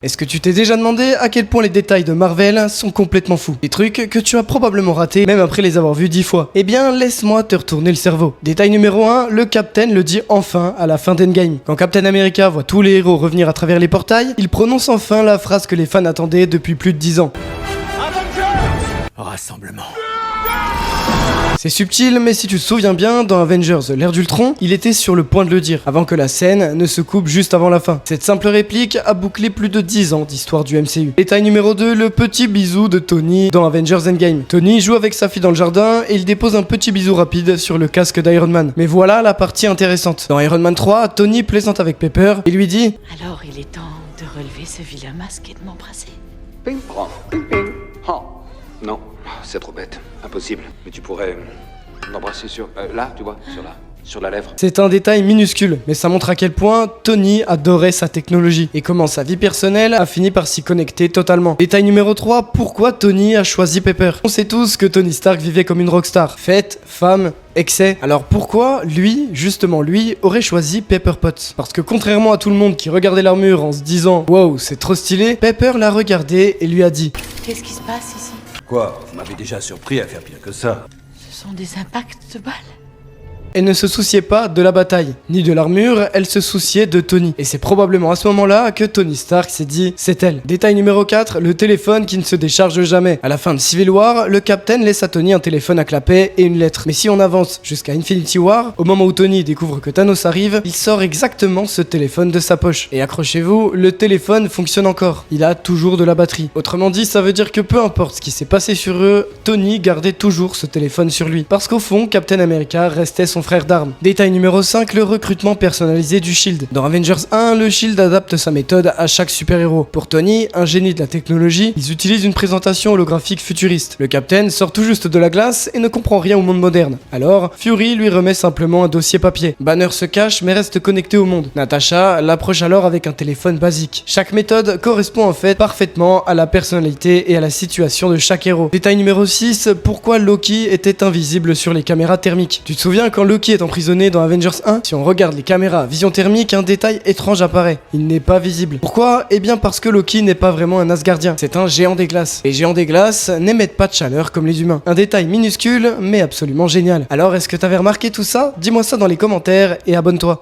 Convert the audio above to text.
Est-ce que tu t'es déjà demandé à quel point les détails de Marvel sont complètement fous? Des trucs que tu as probablement ratés même après les avoir vus 10 fois. Eh bien, laisse-moi te retourner le cerveau. Détail numéro 1, le Captain le dit enfin à la fin d'Endgame. Quand Captain America voit tous les héros revenir à travers les portails, il prononce enfin la phrase que les fans attendaient depuis plus de 10 ans. Rassemblement. C'est subtil, mais si tu te souviens bien, dans Avengers l'ère d'Ultron, il était sur le point de le dire, avant que la scène ne se coupe juste avant la fin. Cette simple réplique a bouclé plus de 10 ans d'histoire du MCU. Détail numéro 2, le petit bisou de Tony dans Avengers Endgame. Tony joue avec sa fille dans le jardin et il dépose un petit bisou rapide sur le casque d'Iron Man. Mais voilà la partie intéressante. Dans Iron Man 3, Tony plaisante avec Pepper et lui dit « Alors il est temps de relever ce vilain masque et de m'embrasser. Ping, prends, ping, ping. Oh. Non, c'est trop bête. Impossible. Mais tu pourrais m'embrasser sur... là, tu vois, sur la lèvre. » C'est un détail minuscule, mais ça montre à quel point Tony adorait sa technologie et comment sa vie personnelle a fini par s'y connecter totalement. Détail numéro 3, pourquoi Tony a choisi Pepper? On sait tous que Tony Stark vivait comme une rockstar. Fête, femme, excès. Alors pourquoi lui, justement lui, aurait choisi Pepper Potts? Parce que contrairement à tout le monde qui regardait l'armure en se disant « Wow, c'est trop stylé », Pepper l'a regardé et lui a dit Qu'est-ce qui se passe ici? Quoi? Vous m'avez déjà surpris à faire pire que ça. Ce sont des impacts de balles. Elle ne se souciait pas de la bataille, ni de l'armure, elle se souciait de Tony. Et c'est probablement à ce moment-là que Tony Stark s'est dit, c'est elle. Détail numéro 4, le téléphone qui ne se décharge jamais. À la fin de Civil War, le Captain laisse à Tony un téléphone à clapet et une lettre. Mais si on avance jusqu'à Infinity War, au moment où Tony découvre que Thanos arrive, il sort exactement ce téléphone de sa poche. Et accrochez-vous, le téléphone fonctionne encore. Il a toujours de la batterie. Autrement dit, ça veut dire que peu importe ce qui s'est passé sur eux, Tony gardait toujours ce téléphone sur lui. Parce qu'au fond, Captain America restait son frère d'armes. Détail numéro 5, le recrutement personnalisé du Shield. Dans Avengers 1, le Shield adapte sa méthode à chaque super-héros. Pour Tony, un génie de la technologie, ils utilisent une présentation holographique futuriste. Le Captain sort tout juste de la glace et ne comprend rien au monde moderne. Alors, Fury lui remet simplement un dossier papier. Banner se cache mais reste connecté au monde. Natasha l'approche alors avec un téléphone basique. Chaque méthode correspond en fait parfaitement à la personnalité et à la situation de chaque héros. Détail numéro 6, pourquoi Loki était invisible sur les caméras thermiques. Tu te souviens quand Loki est emprisonné dans Avengers 1, si on regarde les caméras vision thermique, un détail étrange apparaît. Il n'est pas visible. Pourquoi? Eh bien parce que Loki n'est pas vraiment un Asgardien. C'est un géant des glaces. Les géants des glaces n'émettent pas de chaleur comme les humains. Un détail minuscule, mais absolument génial. Alors est-ce que t'avais remarqué tout ça? Dis-moi ça dans les commentaires et abonne-toi.